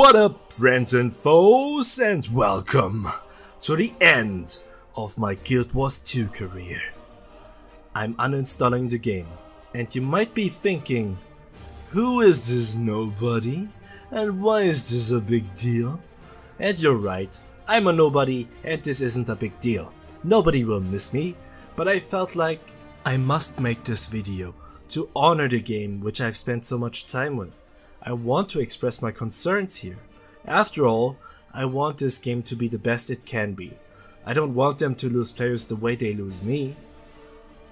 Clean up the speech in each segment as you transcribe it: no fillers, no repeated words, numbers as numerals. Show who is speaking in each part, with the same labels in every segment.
Speaker 1: What up, friends and foes, and welcome to the end of my Guild Wars 2 career. I'm uninstalling the game, and you might be thinking, who is this nobody, and why is this a big deal? And you're right, I'm a nobody, and this isn't a big deal. Nobody will miss me, but I felt like I must make this video to honor the game which I've spent so much time with. I want to express my concerns here. After all, I want this game to be the best it can be. I don't want them to lose players the way they lose me.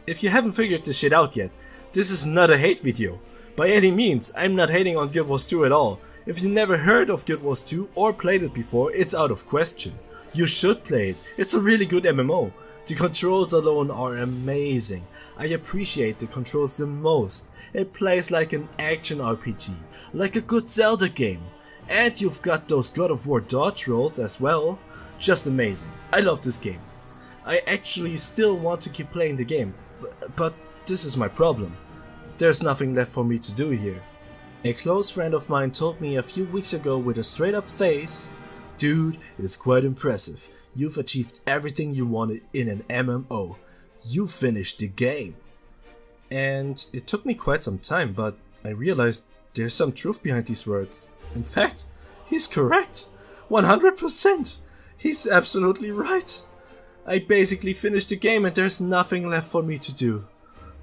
Speaker 1: If you haven't figured this shit out yet, this is not a hate video. By any means, I'm not hating on Guild Wars 2 at all. If you never heard of Guild Wars 2 or played it before, it's out of question. You should play it. It's a really good MMO. The controls alone are amazing. I appreciate the controls the most. It plays like an action RPG, like a good Zelda game. And you've got those God of War dodge rolls as well. Just amazing. I love this game. I actually still want to keep playing the game, but this is my problem. There's nothing left for me to do here. A close friend of mine told me a few weeks ago with a straight up face, "Dude, it's quite impressive. You've achieved everything you wanted in an MMO. You finished the game." And it took me quite some time, but I realized there's some truth behind these words. In fact, he's correct. 100%. He's absolutely right. I basically finished the game and there's nothing left for me to do.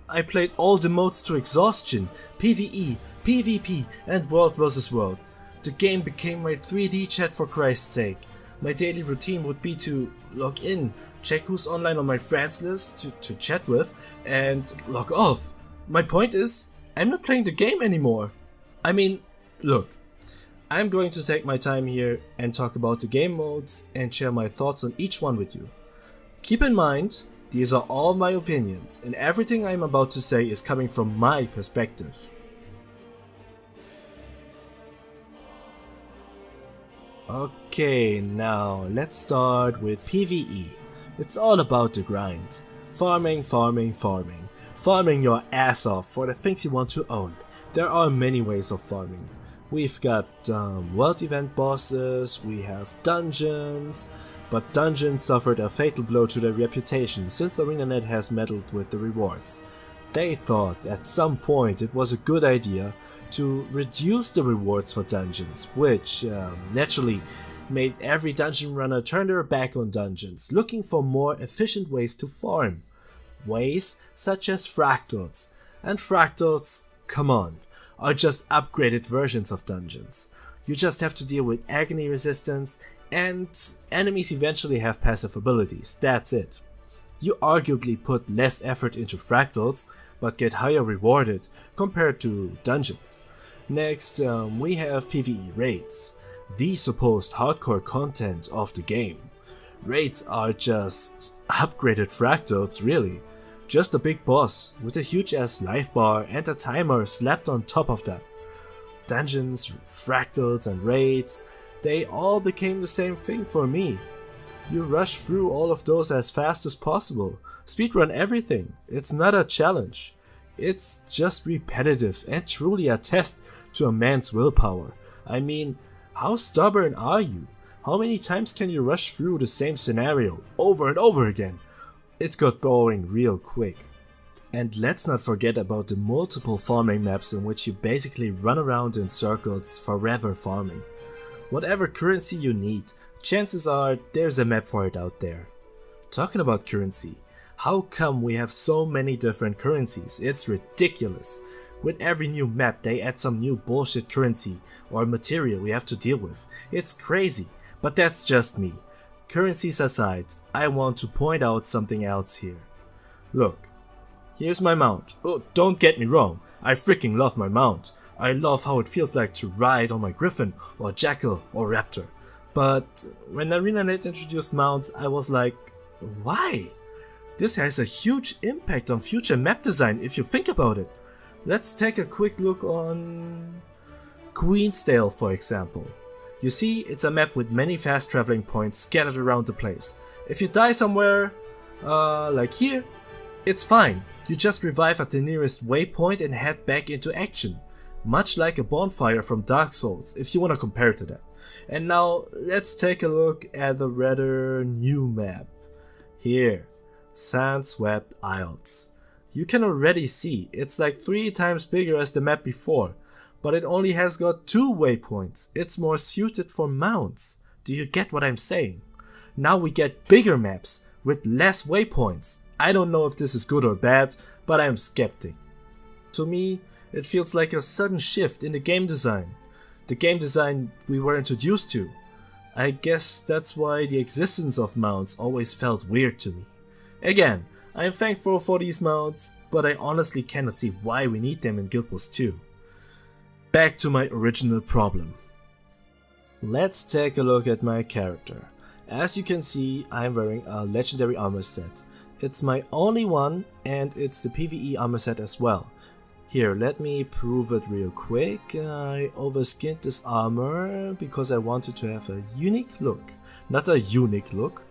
Speaker 1: I played all the modes to exhaustion, PvE, PvP and World vs World. The game became my 3D chat for Christ's sake. My daily routine would be to log in, check who's online on my friends list to chat with, and log off. My point is, I'm not playing the game anymore. I mean, look, I'm going to take my time here and talk about the game modes and share my thoughts on each one with you. Keep in mind, these are all my opinions, and everything I'm about to say is coming from my perspective. Okay, now let's start with PvE. It's all about the grind. Farming, farming, farming. Farming your ass off for the things you want to own. There are many ways of farming. We've got world event bosses, we have dungeons, but dungeons suffered a fatal blow to their reputation since ArenaNet has meddled with the rewards. They thought at some point it was a good idea to reduce the rewards for dungeons, which naturally made every dungeon runner turn their back on dungeons, looking for more efficient ways to farm. Ways such as fractals. And fractals, come on, are just upgraded versions of dungeons. You just have to deal with agony resistance, and enemies eventually have passive abilities, that's it. You arguably put less effort into fractals, but get higher rewarded compared to dungeons. Next, we have PvE raids, the supposed hardcore content of the game. Raids are just upgraded fractals, really. Just a big boss with a huge ass life bar and a timer slapped on top of that. Dungeons, fractals and raids, they all became the same thing for me. You rush through all of those as fast as possible, speedrun everything. It's not a challenge. It's just repetitive and truly a test to a man's willpower. I mean, how stubborn are you? How many times can you rush through the same scenario over and over again? It got boring real quick. And let's not forget about the multiple farming maps in which you basically run around in circles forever farming. Whatever currency you need, chances are there's a map for it out there. Talking about currency, how come we have so many different currencies? It's ridiculous. With every new map they add some new bullshit currency or material we have to deal with. It's crazy, but that's just me. Currencies aside, I want to point out something else here. Look, here's my mount. Oh, don't get me wrong, I freaking love my mount. I love how it feels like to ride on my griffin or jackal or raptor. But when ArenaNet introduced mounts, I was like, why? This has a huge impact on future map design if you think about it. Let's take a quick look on Queensdale, for example. You see, it's a map with many fast traveling points scattered around the place. If you die somewhere, like here, it's fine. You just revive at the nearest waypoint and head back into action. Much like a bonfire from Dark Souls, if you wanna compare to that. And now let's take a look at the rather new map. Here, Sand-Swept Isles. You can already see it's like 3 times bigger as the map before, but it only has got 2 waypoints. It's more suited for mounts. Do you get what I'm saying? Now we get bigger maps with less waypoints. I don't know if this is good or bad, but I'm skeptic. To me, it feels like a sudden shift in the game design. The game design we were introduced to. I guess that's why the existence of mounts always felt weird to me. Again, I am thankful for these mounts, but I honestly cannot see why we need them in Guildwars 2. Back to my original problem. Let's take a look at my character. As you can see, I'm wearing a legendary armor set. It's my only one, and it's the PvE armor set as well. Here, let me prove it real quick. I overskinned this armor because I wanted to have a unique look. Not a unique look.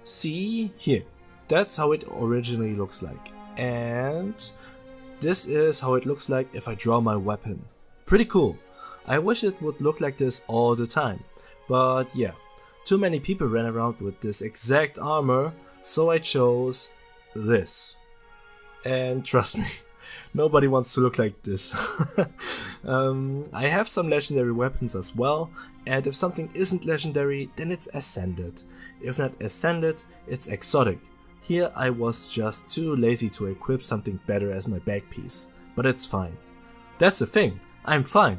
Speaker 1: See, here. That's how it originally looks like. And this is how it looks like if I draw my weapon. Pretty cool. I wish it would look like this all the time. But yeah, too many people ran around with this exact armor, so I chose this. And trust me, nobody wants to look like this. I have some legendary weapons as well, and if something isn't legendary, then it's ascended. If not ascended, it's exotic. Here I was just too lazy to equip something better as my back piece, but it's fine. That's the thing, I'm fine.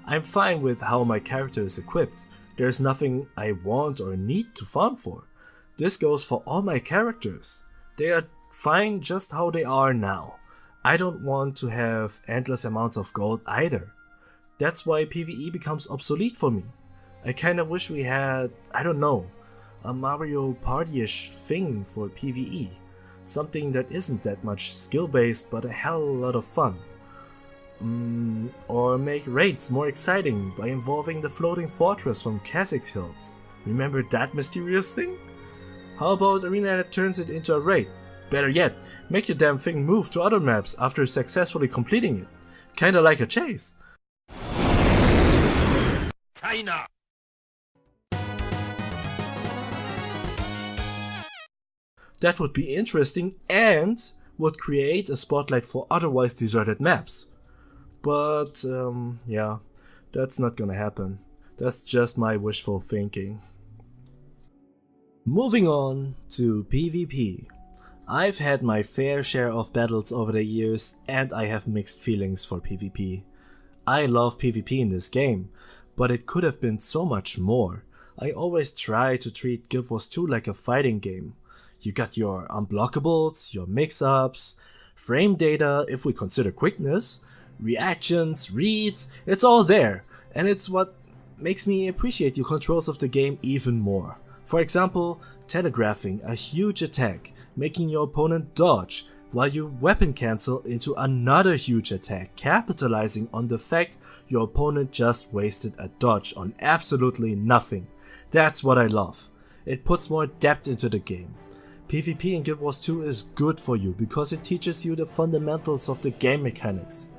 Speaker 1: I'm fine with how my character is equipped. There's nothing I want or need to farm for. This goes for all my characters. They are fine just how they are now. I don't want to have endless amounts of gold either. That's why PvE becomes obsolete for me. I kinda wish we had, I don't know, a Mario Party-ish thing for PvE. Something that isn't that much skill-based but a hell of a lot of fun. Or make raids more exciting by involving the floating fortress from Kazakh's Hills. Remember that mysterious thing? How about arena that turns it into a raid? Better yet, make your damn thing move to other maps after successfully completing it. Kinda like a chase. China. That would be interesting and would create a spotlight for otherwise deserted maps. But yeah, that's not gonna happen. That's just my wishful thinking. Moving on to PvP. I've had my fair share of battles over the years and I have mixed feelings for PvP. I love PvP in this game, but it could have been so much more. I always try to treat Guildwars 2 like a fighting game. You got your unblockables, your mix-ups, frame data if we consider quickness, reactions, reads, it's all there, and it's what makes me appreciate your controls of the game even more. For example, telegraphing a huge attack, making your opponent dodge, while you weapon cancel into another huge attack, capitalizing on the fact your opponent just wasted a dodge on absolutely nothing. That's what I love. It puts more depth into the game. PvP in Guildwars 2 is good for you because it teaches you the fundamentals of the game mechanics.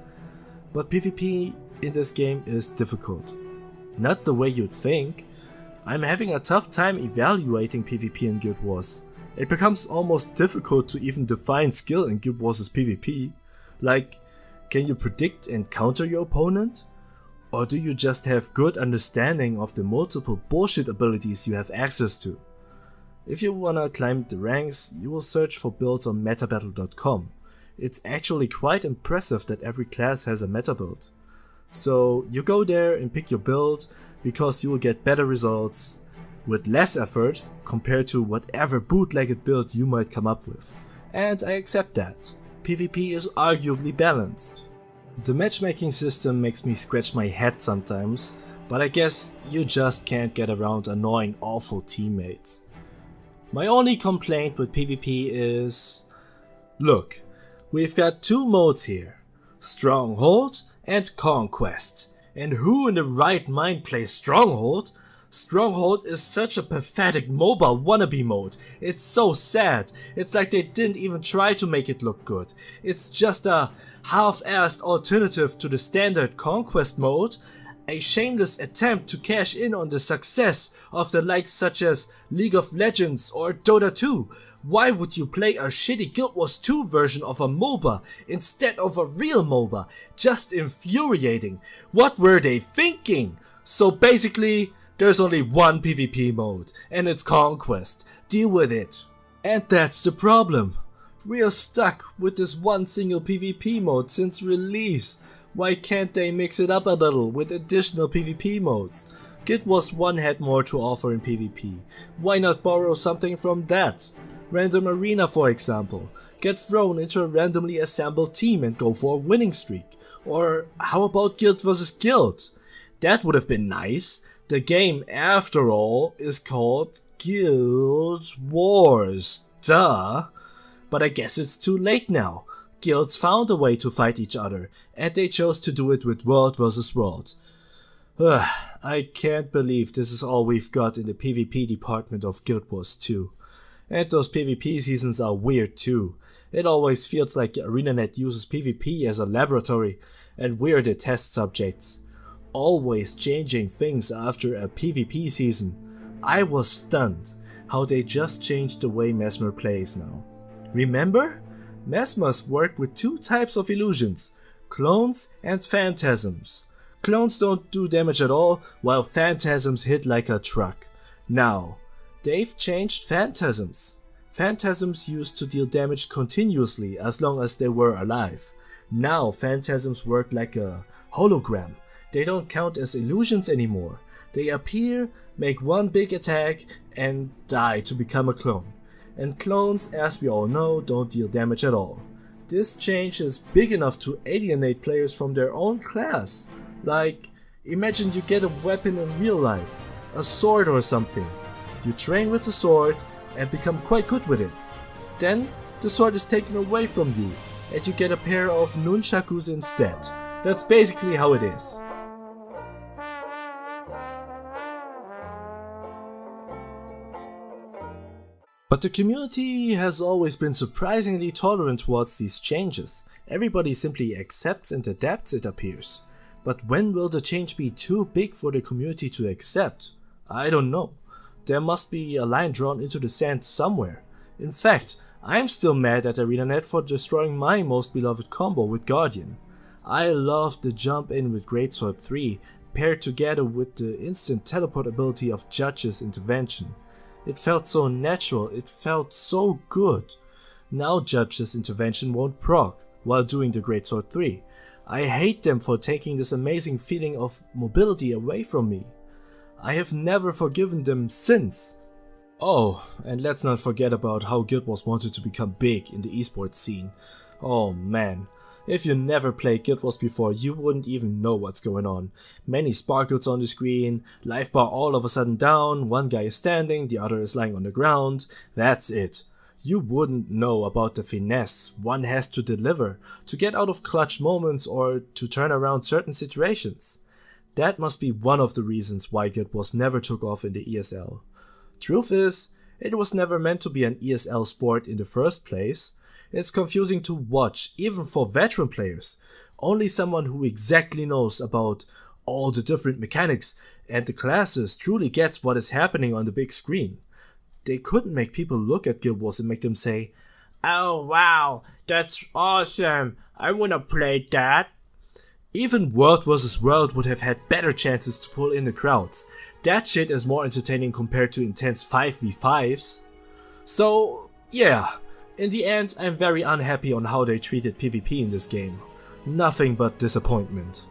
Speaker 1: But PvP in this game is difficult. Not the way you'd think. I'm having a tough time evaluating PvP in Guild Wars. It becomes almost difficult to even define skill in Guild Wars' PvP. Like, can you predict and counter your opponent? Or do you just have good understanding of the multiple bullshit abilities you have access to? If you wanna climb the ranks, you will search for builds on metabattle.com. It's actually quite impressive that every class has a meta build. So you go there and pick your build because you will get better results with less effort compared to whatever bootlegged build you might come up with. And I accept that. PvP is arguably balanced. The matchmaking system makes me scratch my head sometimes, but I guess you just can't get around annoying awful teammates. My only complaint with PvP is... Look, we've got 2 modes here, Stronghold and Conquest. And who in the right mind plays Stronghold? Stronghold is such a pathetic mobile wannabe mode. It's so sad. It's like they didn't even try to make it look good. It's just a half-assed alternative to the standard Conquest mode. A shameless attempt to cash in on the success of the likes such as League of Legends or Dota 2. Why would you play a shitty Guild Wars 2 version of a MOBA instead of a real MOBA? Just infuriating. What were they thinking? So basically, there's only one PvP mode, and it's Conquest. Deal with it. And that's the problem. We are stuck with this one single PvP mode since release. Why can't they mix it up a little with additional PvP modes? Guild Wars 1 had more to offer in PvP. Why not borrow something from that? Random Arena, for example. Get thrown into a randomly assembled team and go for a winning streak. Or how about Guild vs Guild? That would have been nice. The game, after all, is called Guild Wars. Duh. But I guess it's too late now. Guilds found a way to fight each other, and they chose to do it with World vs World. I can't believe this is all we've got in the PvP department of Guild Wars 2. And those PvP seasons are weird too. It always feels like ArenaNet uses PvP as a laboratory, and we're the test subjects. Always changing things after a PvP season. I was stunned how they just changed the way Mesmer plays now. Remember? Mesmers work with two types of illusions, clones and phantasms. Clones don't do damage at all, while phantasms hit like a truck. Now, they've changed phantasms. Phantasms used to deal damage continuously as long as they were alive. Now phantasms work like a hologram. They don't count as illusions anymore. They appear, make one big attack, and die to become a clone. And clones, as we all know, don't deal damage at all. This change is big enough to alienate players from their own class. Like, imagine you get a weapon in real life, a sword or something. You train with the sword and become quite good with it. Then, the sword is taken away from you, and you get a pair of nunchakus instead. That's basically how it is. But the community has always been surprisingly tolerant towards these changes. Everybody simply accepts and adapts, it appears. But when will the change be too big for the community to accept? I don't know. There must be a line drawn into the sand somewhere. In fact, I'm still mad at ArenaNet for destroying my most beloved combo with Guardian. I loved the jump in with Greatsword 3 paired together with the instant teleport ability of Judge's intervention. It felt so natural, it felt so good. Now Judge's intervention won't proc while doing the Greatsword 3. I hate them for taking this amazing feeling of mobility away from me. I have never forgiven them since. Oh, and let's not forget about how Guild Wars wanted to become big in the esports scene. Oh man. If you never played Guild Wars before, you wouldn't even know what's going on. Many sparkles on the screen, life bar all of a sudden down, one guy is standing, the other is lying on the ground. That's it. You wouldn't know about the finesse one has to deliver to get out of clutch moments or to turn around certain situations. That must be one of the reasons why Guild Wars never took off in the ESL. Truth is, it was never meant to be an ESL sport in the first place. It's confusing to watch, even for veteran players. Only someone who exactly knows about all the different mechanics and the classes truly gets what is happening on the big screen. They couldn't make people look at Guild Wars and make them say, "Oh wow, that's awesome, I wanna play that." Even World vs World would have had better chances to pull in the crowds. That shit is more entertaining compared to intense 5v5s. So, yeah. In the end, I'm very unhappy on how they treated PvP in this game. Nothing but disappointment.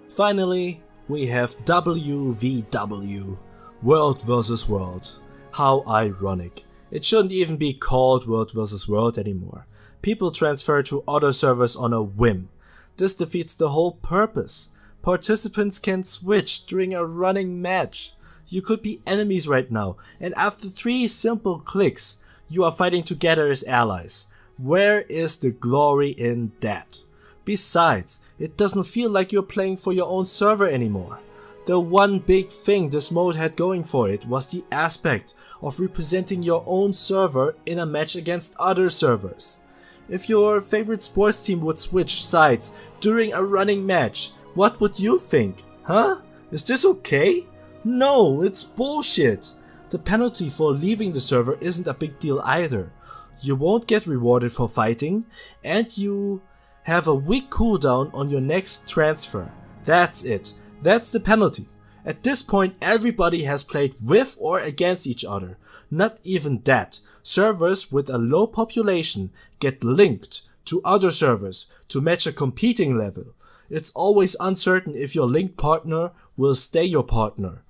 Speaker 1: Finally, we have WVW, World vs World. How ironic. It shouldn't even be called World vs World anymore. People transfer to other servers on a whim. This defeats the whole purpose. Participants can switch during a running match. You could be enemies right now, and after 3 simple clicks, you are fighting together as allies. Where is the glory in that? Besides, it doesn't feel like you're playing for your own server anymore. The one big thing this mode had going for it was the aspect of representing your own server in a match against other servers. If your favorite sports team would switch sides during a running match, What would you think? Huh? Is this okay? No, it's bullshit. The penalty for leaving the server isn't a big deal either. You won't get rewarded for fighting, and you have a week cooldown on your next transfer. That's it. That's the penalty. At this point, everybody has played with or against each other. Not even that. Servers with a low population get linked to other servers to match a competing level. It's always uncertain if your linked partner will stay your partner.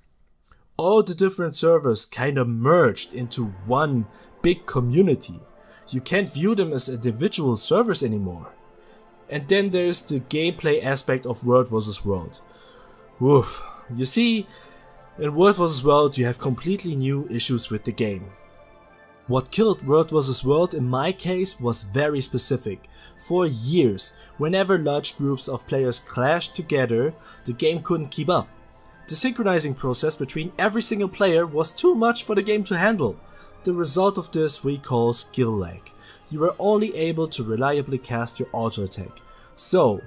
Speaker 1: All the different servers kinda merged into one big community. You can't view them as individual servers anymore. And then there's the gameplay aspect of World vs. World. Woof. You see, in World vs. World you have completely new issues with the game. What killed World vs. World in my case was very specific. For years, whenever large groups of players clashed together, the game couldn't keep up. The synchronizing process between every single player was too much for the game to handle. The result of this we call skill lag. You were only able to reliably cast your auto attack. So,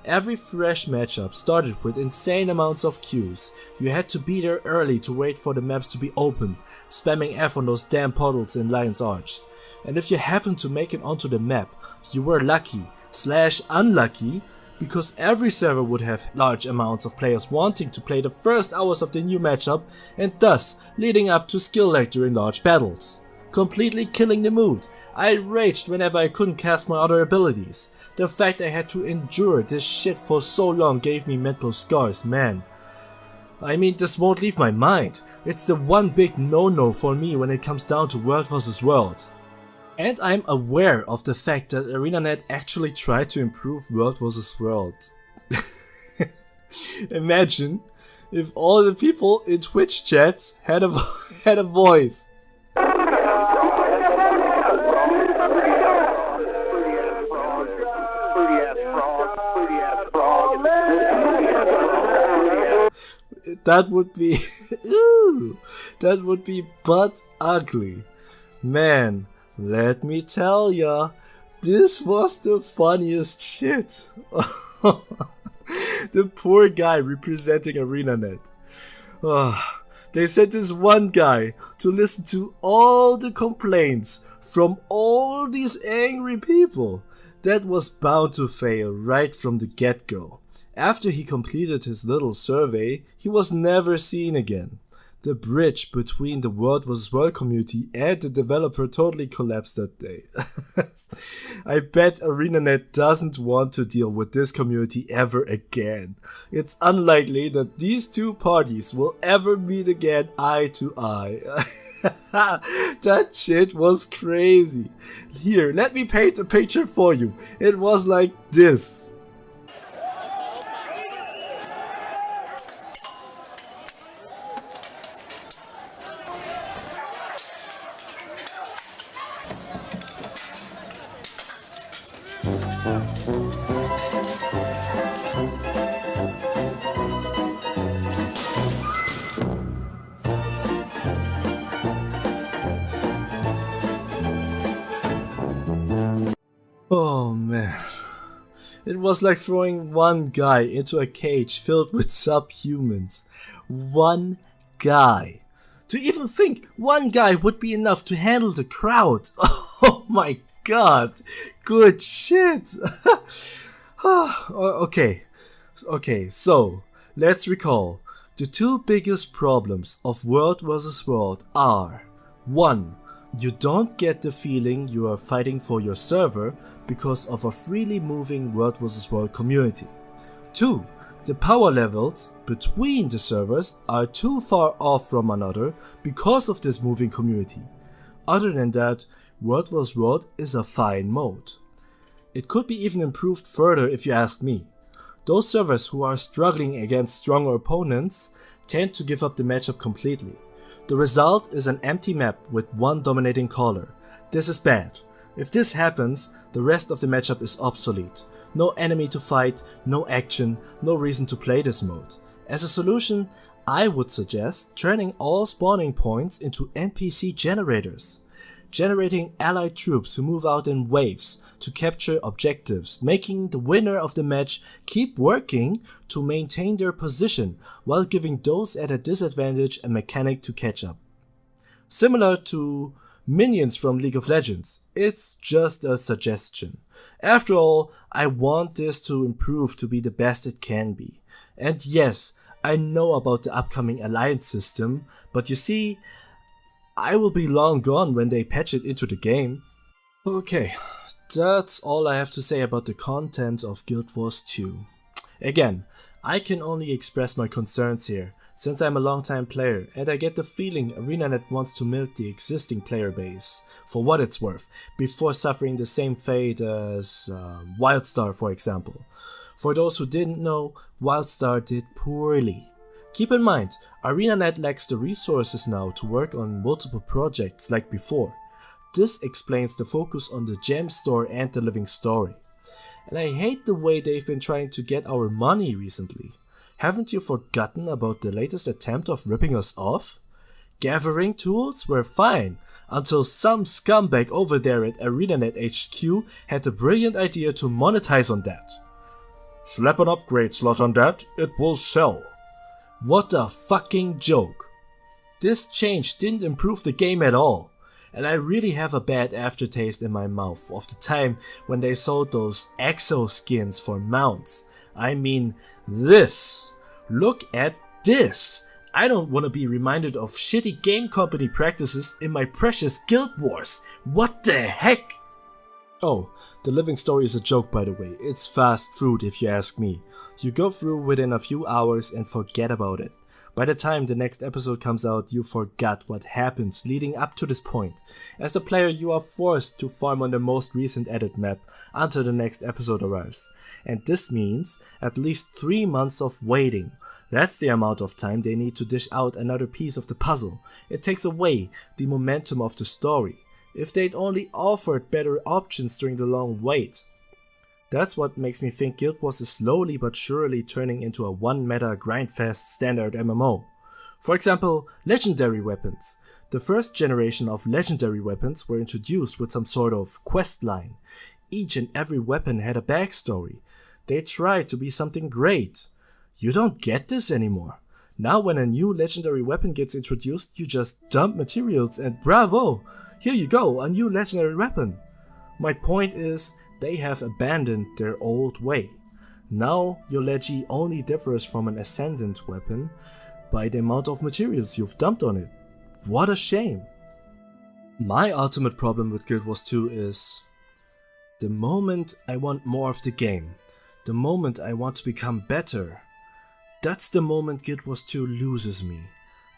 Speaker 1: every fresh matchup started with insane amounts of queues. You had to be there early to wait for the maps to be opened, spamming F on those damn portals in Lion's Arch. And if you happened to make it onto the map, you were lucky/unlucky, because every server would have large amounts of players wanting to play the first hours of the new matchup and thus leading up to skill lag during large battles. Completely killing the mood. I raged whenever I couldn't cast my other abilities. The fact I had to endure this shit for so long gave me mental scars, man. I mean, this won't leave my mind. It's the one big no-no for me when it comes down to World vs. World. And I'm aware of the fact that ArenaNet actually tried to improve World vs. World. Imagine if all the people in Twitch chat had a voice. That would be ooh, that would be butt ugly. Man, let me tell ya, this was the funniest shit. The poor guy representing ArenaNet. They sent this one guy to listen to all the complaints from all these angry people. That was bound to fail right from the get-go. After he completed his little survey, he was never seen again. The bridge between the World vs. World community and the developer totally collapsed that day. I bet ArenaNet doesn't want to deal with this community ever again. It's unlikely that these two parties will ever meet again eye to eye. That shit was crazy. Here, let me paint a picture for you. It was like this. Oh man, it was like throwing one guy into a cage filled with subhumans. One guy. To even think one guy would be enough to handle the crowd. Oh my god, good shit. Okay, so let's recall. The two biggest problems of World vs. World are 1. You don't get the feeling you are fighting for your server because of a freely moving World vs. World community. 2. The power levels between the servers are too far off from another because of this moving community. Other than that, World vs. World is a fine mode. It could be even improved further if you ask me. Those servers who are struggling against stronger opponents tend to give up the matchup completely. The result is an empty map with one dominating caller. This is bad. If this happens, the rest of the matchup is obsolete. No enemy to fight, no action, no reason to play this mode. As a solution, I would suggest turning all spawning points into NPC generators. generating allied troops who move out in waves to capture objectives, making the winner of the match keep working to maintain their position while giving those at a disadvantage a mechanic to catch up. Similar to minions from League of Legends, it's just a suggestion. After all, I want this to improve to be the best it can be. And yes, I know about the upcoming alliance system, but you see, I will be long gone when they patch it into the game. Okay, that's all I have to say about the content of Guild Wars 2. Again, I can only express my concerns here, since I'm a long-time player and I get the feeling ArenaNet wants to milk the existing player base for what it's worth, before suffering the same fate as WildStar, for example. For those who didn't know, WildStar did poorly. Keep in mind, ArenaNet lacks the resources now to work on multiple projects like before. This explains the focus on the gem store and the living story. And I hate the way they've been trying to get our money recently. Haven't you forgotten about the latest attempt of ripping us off? Gathering tools were fine, until some scumbag over there at ArenaNet HQ had the brilliant idea to monetize on that. Slap an upgrade slot on that, it will sell. What a fucking joke. This change didn't improve the game at all, and I really have a bad aftertaste in my mouth of the time when they sold those exo skins for mounts. I mean this. Look at this. I don't want to be reminded of shitty game company practices in my precious Guild Wars. What the heck? Oh, the living story is a joke, by the way. It's fast food if you ask me. You go through within a few hours and forget about it. By the time the next episode comes out, you forgot what happened leading up to this point. As the player, you are forced to farm on the most recent added map until the next episode arrives. And this means at least 3 months of waiting. That's the amount of time they need to dish out another piece of the puzzle. It takes away the momentum of the story. If they'd only offered better options during the long wait. That's what makes me think Guild Wars is slowly but surely turning into a one-meta grindfest standard MMO. For example, legendary weapons. The first generation of legendary weapons were introduced with some sort of quest line. Each and every weapon had a backstory. They tried to be something great. You don't get this anymore. Now when a new legendary weapon gets introduced, you just dump materials and bravo! Here you go, a new legendary weapon. My point is, they have abandoned their old way. Now your Legi only differs from an Ascendant weapon by the amount of materials you've dumped on it. What a shame. My ultimate problem with Guild Wars 2 is the moment I want more of the game, the moment I want to become better, that's the moment Guild Wars 2 loses me.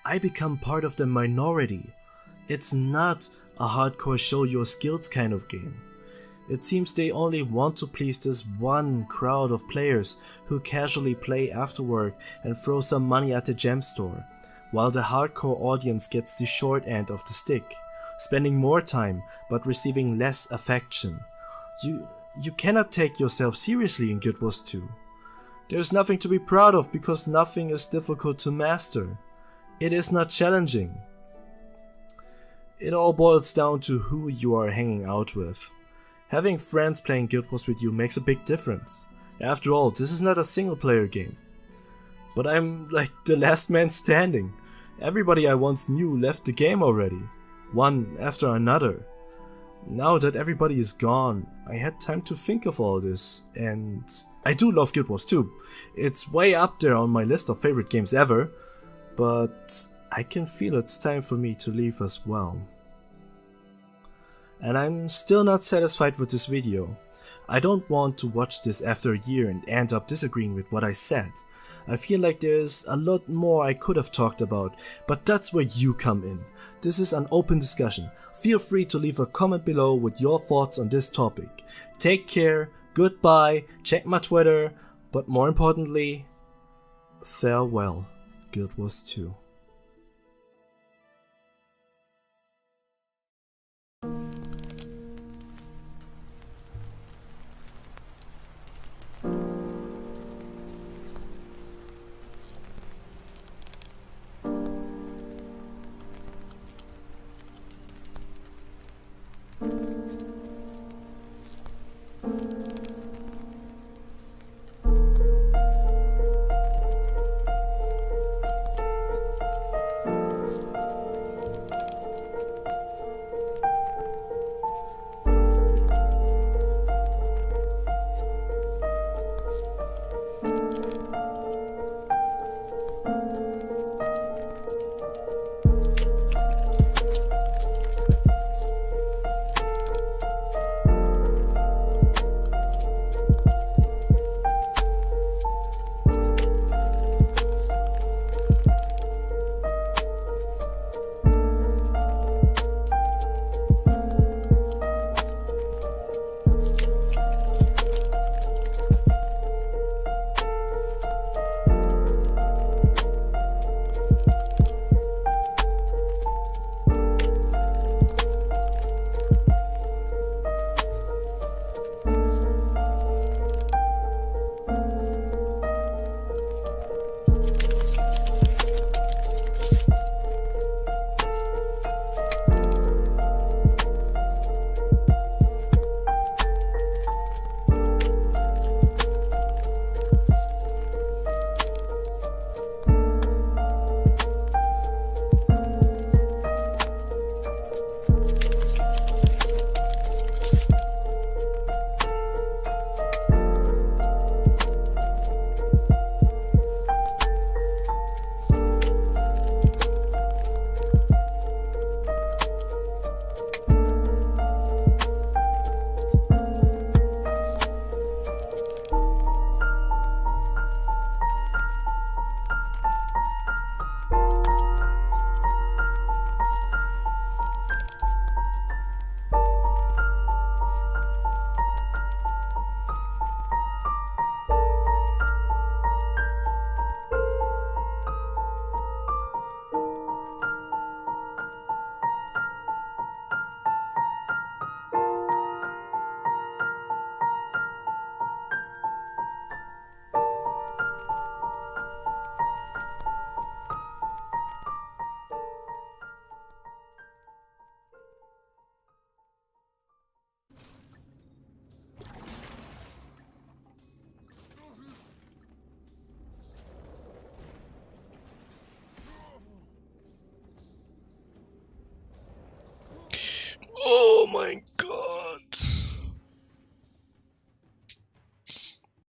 Speaker 1: I become part of the minority. It's not a hardcore show your skills kind of game. It seems they only want to please this one crowd of players who casually play after work and throw some money at the gem store, while the hardcore audience gets the short end of the stick, spending more time but receiving less affection. You cannot take yourself seriously in Guild Wars 2. There's nothing to be proud of because nothing is difficult to master. It is not challenging. It all boils down to who you are hanging out with. Having friends playing Guild Wars with you makes a big difference. After all, this is not a single player game. But I'm like the last man standing. Everybody I once knew left the game already, one after another. Now that everybody is gone, I had time to think of all this, and I do love Guild Wars 2. It's way up there on my list of favorite games ever, but I can feel it's time for me to leave as well. And I'm still not satisfied with this video. I don't want to watch this after a year and end up disagreeing with what I said. I feel like there's a lot more I could have talked about, but that's where you come in. This is an open discussion. Feel free to leave a comment below with your thoughts on this topic. Take care, goodbye, check my Twitter, but more importantly, farewell, Guild Wars 2.